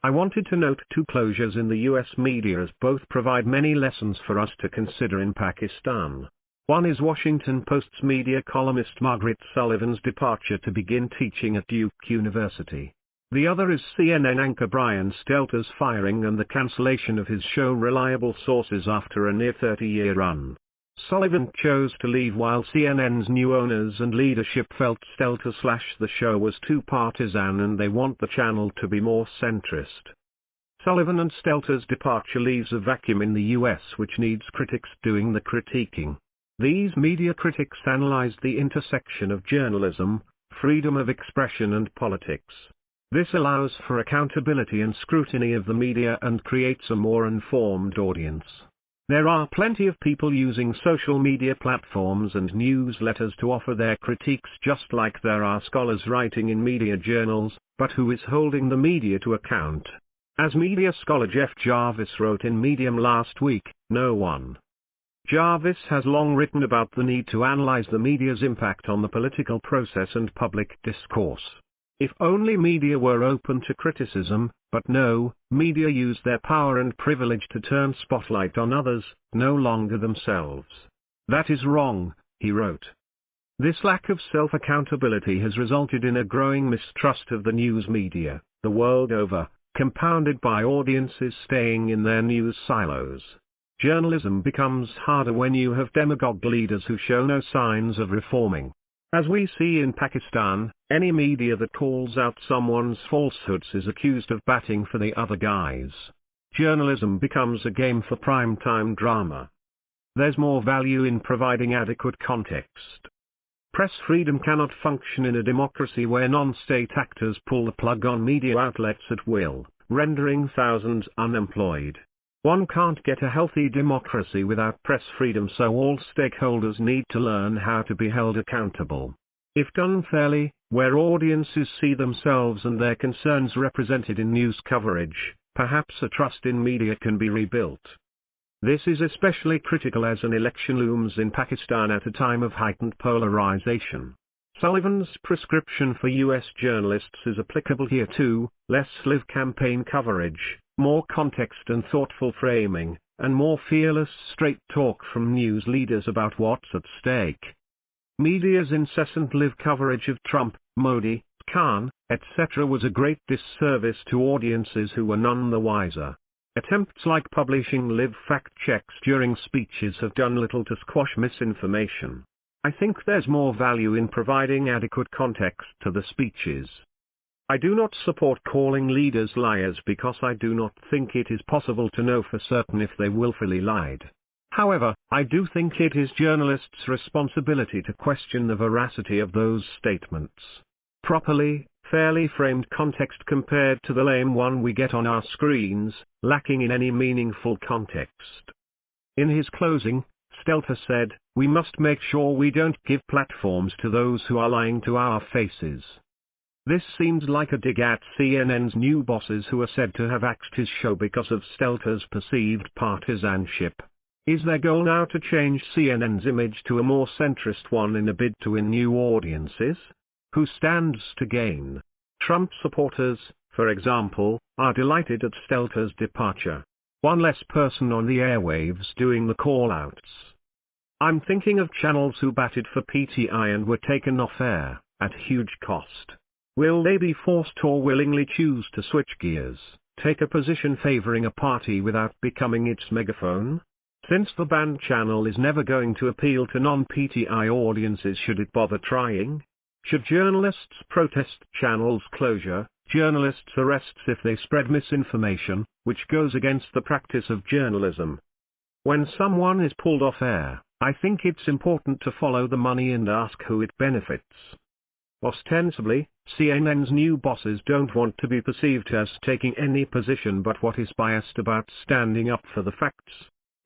I wanted to note two closures in the US media as both provide many lessons for us to consider in Pakistan. One is Washington Post's media columnist Margaret Sullivan's departure to begin teaching at Duke University. The other is CNN anchor Brian Stelter's firing and the cancellation of his show Reliable Sources after a near 30-year run. Sullivan chose to leave while CNN's new owners and leadership felt Stelter/the show was too partisan and they want the channel to be more centrist. Sullivan and Stelter's departure leaves a vacuum in the US which needs critics doing the critiquing. These media critics analyze the intersection of journalism, freedom of expression and politics. This allows for accountability and scrutiny of the media and creates a more informed audience. There are plenty of people using social media platforms and newsletters to offer their critiques just like there are scholars writing in media journals, but who is holding the media to account? As media scholar Jeff Jarvis wrote in Medium last week, no one. Jarvis has long written about the need to analyze the media's impact on the political process and public discourse. If only media were open to criticism, but no, media use their power and privilege to turn spotlight on others, no longer themselves. That is wrong, he wrote. This lack of self-accountability has resulted in a growing mistrust of the news media, the world over, compounded by audiences staying in their news silos. Journalism becomes harder when you have demagogue leaders who show no signs of reforming. As we see in Pakistan, any media that calls out someone's falsehoods is accused of batting for the other guys. Journalism becomes a game for prime-time drama. There's more value in providing adequate context. Press freedom cannot function in a democracy where non-state actors pull the plug on media outlets at will, rendering thousands unemployed. One can't get a healthy democracy without press freedom, so all stakeholders need to learn how to be held accountable. If done fairly, where audiences see themselves and their concerns represented in news coverage, perhaps a trust in media can be rebuilt. This is especially critical as an election looms in Pakistan at a time of heightened polarization. Sullivan's prescription for US journalists is applicable here too: less live campaign coverage, more context and thoughtful framing, and more fearless straight talk from news leaders about what's at stake. Media's incessant live coverage of Trump, Modi, Khan, etc. was a great disservice to audiences who were none the wiser. Attempts like publishing live fact-checks during speeches have done little to squash misinformation. I think there's more value in providing adequate context to the speeches. I do not support calling leaders liars because I do not think it is possible to know for certain if they willfully lied. However, I do think it is journalists' responsibility to question the veracity of those statements. Properly, fairly framed context compared to the lame one we get on our screens, lacking in any meaningful context. In his closing, Stelter said, "We must make sure we don't give platforms to those who are lying to our faces." This seems like a dig at CNN's new bosses who are said to have axed his show because of Stelter's perceived partisanship. Is their goal now to change CNN's image to a more centrist one in a bid to win new audiences? Who stands to gain? Trump supporters, for example, are delighted at Stelter's departure. One less person on the airwaves doing the call-outs. I'm thinking of channels who batted for PTI and were taken off air, at huge cost. Will they be forced or willingly choose to switch gears, take a position favoring a party without becoming its megaphone? Since the banned channel is never going to appeal to non-PTI audiences, should it bother trying? Should journalists protest channels closure, journalists arrests if they spread misinformation, which goes against the practice of journalism? When someone is pulled off air, I think it's important to follow the money and ask who it benefits. Ostensibly, CNN's new bosses don't want to be perceived as taking any position but what is biased about standing up for the facts.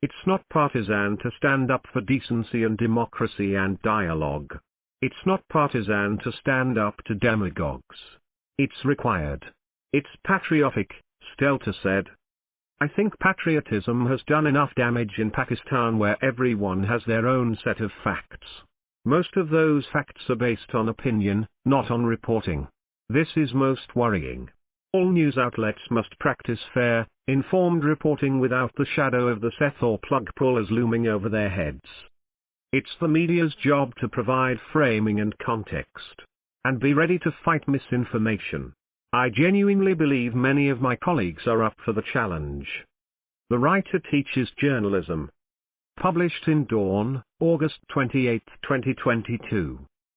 It's not partisan to stand up for decency and democracy and dialogue. It's not partisan to stand up to demagogues. It's required. It's patriotic, Stelter said. I think patriotism has done enough damage in Pakistan where everyone has their own set of facts. Most of those facts are based on opinion, not on reporting. This is most worrying. All news outlets must practice fair, informed reporting without the shadow of the Seth or plug pullers looming over their heads. It's the media's job to provide framing and context, and be ready to fight misinformation. I genuinely believe many of my colleagues are up for the challenge. The writer teaches journalism. Published in Dawn, August 28, 2022.